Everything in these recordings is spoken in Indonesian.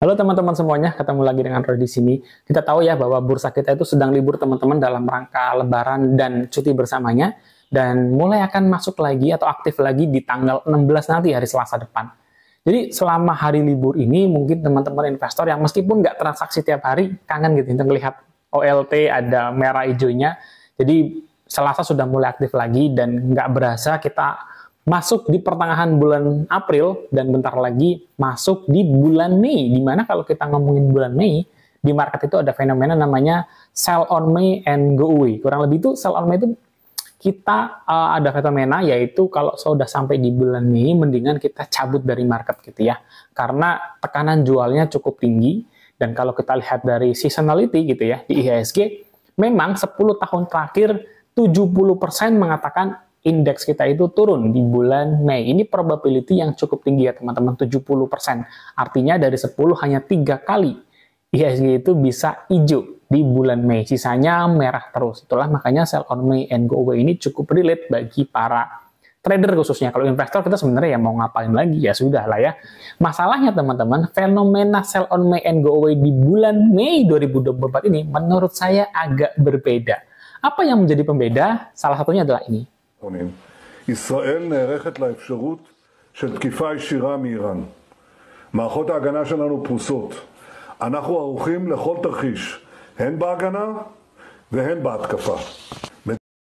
Halo teman-teman semuanya, ketemu lagi dengan Roy di sini. Kita tahu ya bahwa bursa kita itu sedang libur teman-teman dalam rangka Lebaran dan cuti bersamanya, dan mulai akan masuk lagi atau aktif lagi di tanggal 16 nanti, hari Selasa depan. Jadi selama hari libur ini mungkin teman-teman investor yang meskipun nggak transaksi tiap hari kangen gitu untuk melihat OLT ada merah hijaunya. Jadi Selasa sudah mulai aktif lagi dan nggak berasa kita masuk di pertengahan bulan April dan bentar lagi masuk di bulan Mei. Dimana kalau kita ngomongin bulan Mei, di market itu ada fenomena namanya sell on May and go away. Kurang lebih itu sell on May itu kita ada fenomena yaitu kalau sudah sampai di bulan Mei mendingan kita cabut dari market gitu ya. Karena tekanan jualnya cukup tinggi dan kalau kita lihat dari seasonality gitu ya di IHSG memang 10 tahun terakhir 70% mengatakan indeks kita itu turun di bulan Mei. Ini probability yang cukup tinggi ya teman-teman, 70%. Artinya dari 10 hanya 3 kali IHSG itu bisa hijau di bulan Mei. Sisanya merah terus. Itulah makanya sell on May and go away ini cukup relate bagi para trader khususnya. Kalau investor kita sebenarnya ya mau ngapain lagi, ya sudah lah ya. Masalahnya teman-teman, fenomena sell on May and go away di bulan Mei 2024 ini menurut saya agak berbeda. Apa yang menjadi pembeda? Salah satunya adalah ini. ישראל נערכת לאפשרות של תקיפה ישירה מאיראן. מערכות ההגנה שלנו פרוסות. אנחנו ערוכים לכל תרחיש, הן בהגנה והן בהתקפה.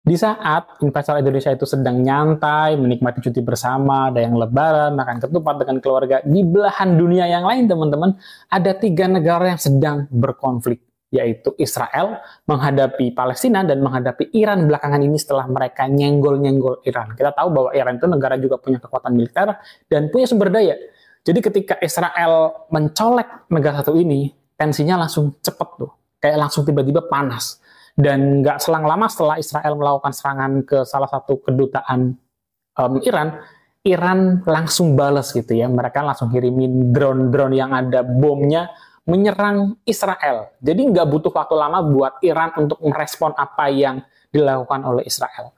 Di saat investor Indonesia itu sedang nyantai, menikmati cuti bersama, ada yang lebaran, makan ketupat dengan keluarga, di belahan dunia yang lain teman-teman, ada 3 negara yang sedang berkonflik, yaitu Israel menghadapi Palestina dan menghadapi Iran belakangan ini setelah mereka nyenggol-nyenggol Iran. Kita tahu bahwa Iran itu negara juga punya kekuatan militer dan punya sumber daya. Jadi ketika Israel mencolek negara satu ini, tensinya langsung cepet tuh. Kayak langsung tiba-tiba panas. Dan nggak selang lama setelah Israel melakukan serangan ke salah satu kedutaan Iran langsung balas gitu ya. Mereka langsung kirimin drone-drone yang ada bomnya menyerang Israel. Jadi nggak butuh waktu lama buat Iran untuk merespon apa yang dilakukan oleh Israel.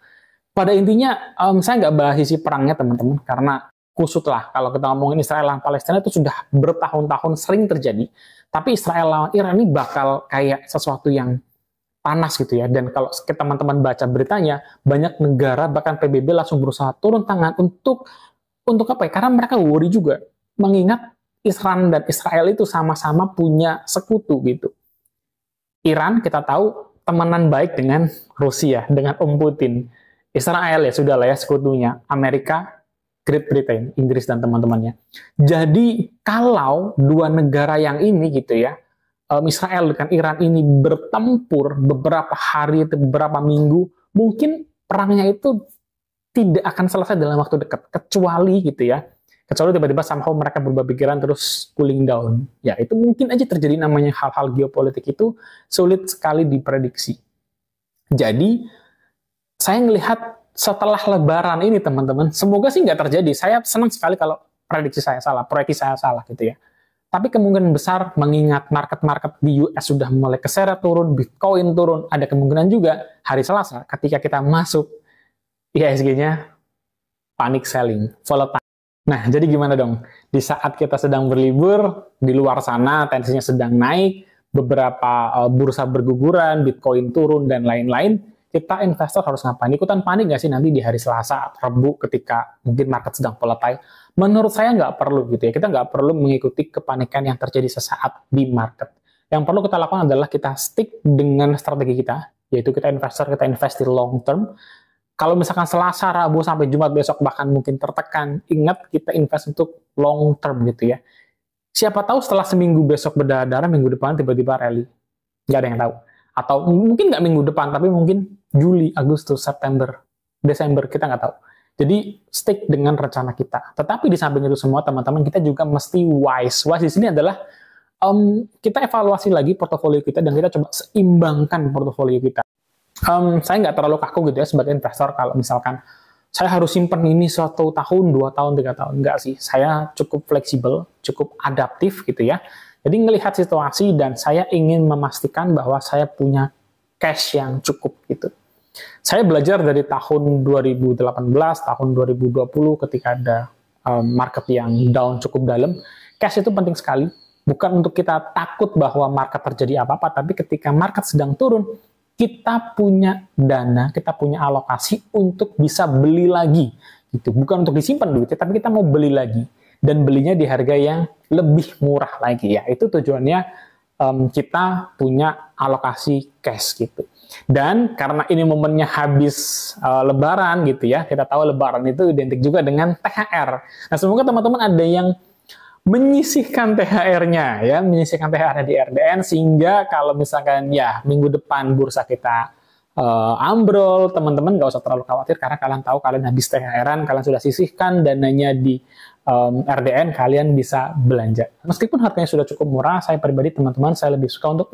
Pada intinya, saya nggak bahas isi perangnya teman-teman, karena kusut lah. Kalau kita ngomongin Israel lawan Palestina itu sudah bertahun-tahun sering terjadi. Tapi Israel lawan Iran ini bakal kayak sesuatu yang panas gitu ya. Dan kalau teman-teman baca beritanya, banyak negara bahkan PBB langsung berusaha turun tangan untuk apa ya? Karena mereka worry juga. Mengingat Iran dan Israel itu sama-sama punya sekutu gitu. Iran kita tahu temenan baik dengan Rusia, dengan Putin. Israel ya sudah lah ya sekutunya. Amerika, Great Britain, Inggris dan teman-temannya. Jadi kalau 2 negara yang ini gitu ya, Israel dengan Iran ini bertempur beberapa hari, beberapa minggu, mungkin perangnya itu tidak akan selesai dalam waktu dekat, kecuali gitu ya. Kecuali tiba-tiba somehow mereka berubah pikiran terus cooling down. Ya, itu mungkin aja terjadi, namanya hal-hal geopolitik itu sulit sekali diprediksi. Jadi, saya melihat setelah Lebaran ini teman-teman, semoga sih nggak terjadi. Saya senang sekali kalau prediksi saya salah, proyeksi saya salah gitu ya. Tapi kemungkinan besar mengingat market-market di US sudah mulai keseret turun, Bitcoin turun, ada kemungkinan juga hari Selasa ketika kita masuk IHSG-nya panic selling, volatile. Nah, jadi gimana dong? Di saat kita sedang berlibur, di luar sana tensinya sedang naik, beberapa bursa berguguran, Bitcoin turun, dan lain-lain, kita investor harus ngapain? Ikutan panik nggak sih nanti di hari Selasa atau Rabu ketika mungkin market sedang volatile? Menurut saya nggak perlu gitu ya. Kita nggak perlu mengikuti kepanikan yang terjadi sesaat di market. Yang perlu kita lakukan adalah kita stick dengan strategi kita, yaitu kita invest di long term. Kalau misalkan Selasa, Rabu, sampai Jumat besok bahkan mungkin tertekan, ingat kita invest untuk long term gitu ya. Siapa tahu setelah seminggu besok berdarah, minggu depan tiba-tiba rally. Nggak ada yang tahu. Atau mungkin nggak minggu depan, tapi mungkin Juli, Agustus, September, Desember, kita nggak tahu. Jadi stick dengan rencana kita. Tetapi di samping itu semua teman-teman, kita juga mesti wise. Wise di sini adalah kita evaluasi lagi portofolio kita dan kita coba seimbangkan portofolio kita. Saya nggak terlalu kaku gitu ya sebagai investor kalau misalkan saya harus simpen ini 1 tahun, 2 tahun, 3 tahun. Enggak sih. Saya cukup fleksibel, cukup adaptif gitu ya. Jadi ngelihat situasi dan saya ingin memastikan bahwa saya punya cash yang cukup gitu. Saya belajar dari tahun 2018, tahun 2020 ketika ada market yang down cukup dalam. Cash itu penting sekali. Bukan untuk kita takut bahwa market terjadi apa-apa, tapi ketika market sedang turun, kita punya dana, kita punya alokasi untuk bisa beli lagi. Gitu. Bukan untuk disimpan duitnya, tapi kita mau beli lagi. Dan belinya di harga yang lebih murah lagi ya. Itu tujuannya kita punya alokasi cash gitu. Dan karena ini momennya habis Lebaran gitu ya, kita tahu Lebaran itu identik juga dengan THR. Nah, semoga teman-teman ada yang menyisihkan THR-nya ya, menyisihkan THR-nya di RDN sehingga kalau misalkan ya minggu depan bursa kita ambrol, teman-teman nggak usah terlalu khawatir karena kalian tahu kalian habis THR-an, kalian sudah sisihkan dananya di RDN, kalian bisa belanja. Meskipun harganya sudah cukup murah, saya pribadi teman-teman saya lebih suka untuk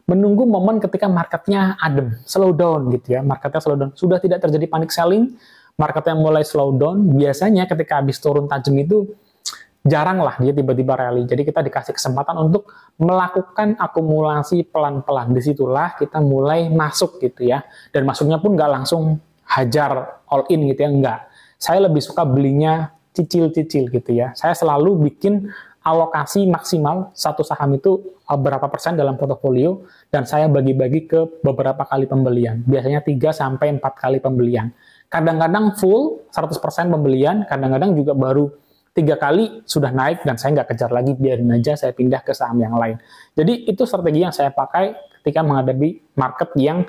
menunggu momen ketika marketnya adem, slow down gitu ya, marketnya slow down, sudah tidak terjadi panic selling, marketnya mulai slow down. Biasanya ketika habis turun tajam itu jarang lah dia tiba-tiba rally. Jadi kita dikasih kesempatan untuk melakukan akumulasi pelan-pelan. Disitulah kita mulai masuk gitu ya. Dan masuknya pun nggak langsung hajar all in gitu ya, nggak. Saya lebih suka belinya cicil-cicil gitu ya. Saya selalu bikin alokasi maksimal satu saham itu berapa persen dalam portofolio dan saya bagi-bagi ke beberapa kali pembelian. Biasanya 3-4 kali pembelian. Kadang-kadang full 100% pembelian, kadang-kadang juga baru 3 kali sudah naik dan saya nggak kejar lagi, biarin aja saya pindah ke saham yang lain. Jadi itu strategi yang saya pakai ketika menghadapi market yang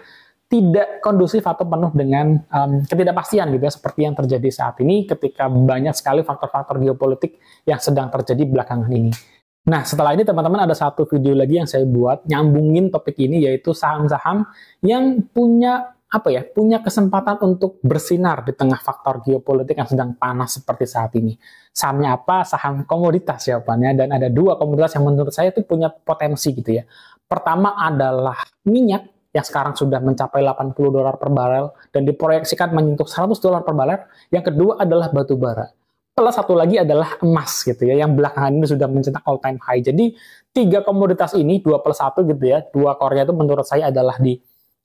tidak kondusif atau penuh dengan ketidakpastian gitu ya, seperti yang terjadi saat ini ketika banyak sekali faktor-faktor geopolitik yang sedang terjadi belakangan ini. Nah, setelah ini teman-teman ada satu video lagi yang saya buat nyambungin topik ini, yaitu saham-saham yang punya kesempatan untuk bersinar di tengah faktor geopolitik yang sedang panas seperti saat ini. Sahamnya apa? Saham komoditas jawabannya, dan ada 2 komoditas yang menurut saya itu punya potensi gitu ya. Pertama adalah minyak yang sekarang sudah mencapai $80 per barel dan diproyeksikan menyentuh $100 per barel. Yang kedua adalah batu bara. Plus satu lagi adalah emas gitu ya, yang belakangan ini sudah mencetak all time high. Jadi 3 komoditas ini 2+1 gitu ya, 2 core-nya itu menurut saya adalah di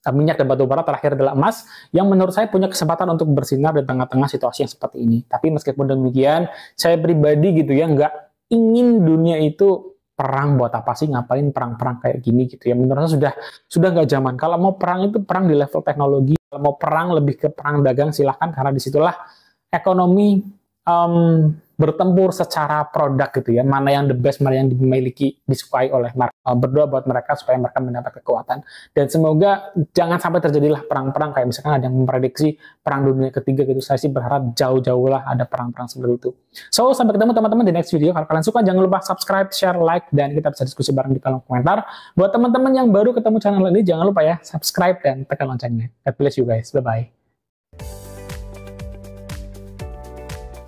minyak dan batu bara, terakhir adalah emas, yang menurut saya punya kesempatan untuk bersinar di tengah-tengah situasi yang seperti ini. Tapi meskipun demikian, saya pribadi gitu ya, nggak ingin dunia itu perang. Buat apa sih ngapain perang-perang kayak gini gitu ya. Menurut saya sudah nggak zaman. Kalau mau perang itu perang di level teknologi, kalau mau perang lebih ke perang dagang silahkan, karena disitulah ekonomi bertempur secara produk gitu ya, mana yang the best, mana yang dimiliki, disukai oleh mereka. Berdoa buat mereka supaya mereka mendapat kekuatan, dan semoga jangan sampai terjadilah perang-perang kayak misalkan ada yang memprediksi perang dunia ketiga gitu. Saya sih berharap jauh-jauh lah ada perang-perang seperti itu. So, sampai ketemu teman-teman di next video. Kalau kalian suka jangan lupa subscribe, share, like, dan kita bisa diskusi bareng di kolom komentar. Buat teman-teman yang baru ketemu channel ini, jangan lupa ya subscribe dan tekan loncengnya. God bless you guys, bye-bye.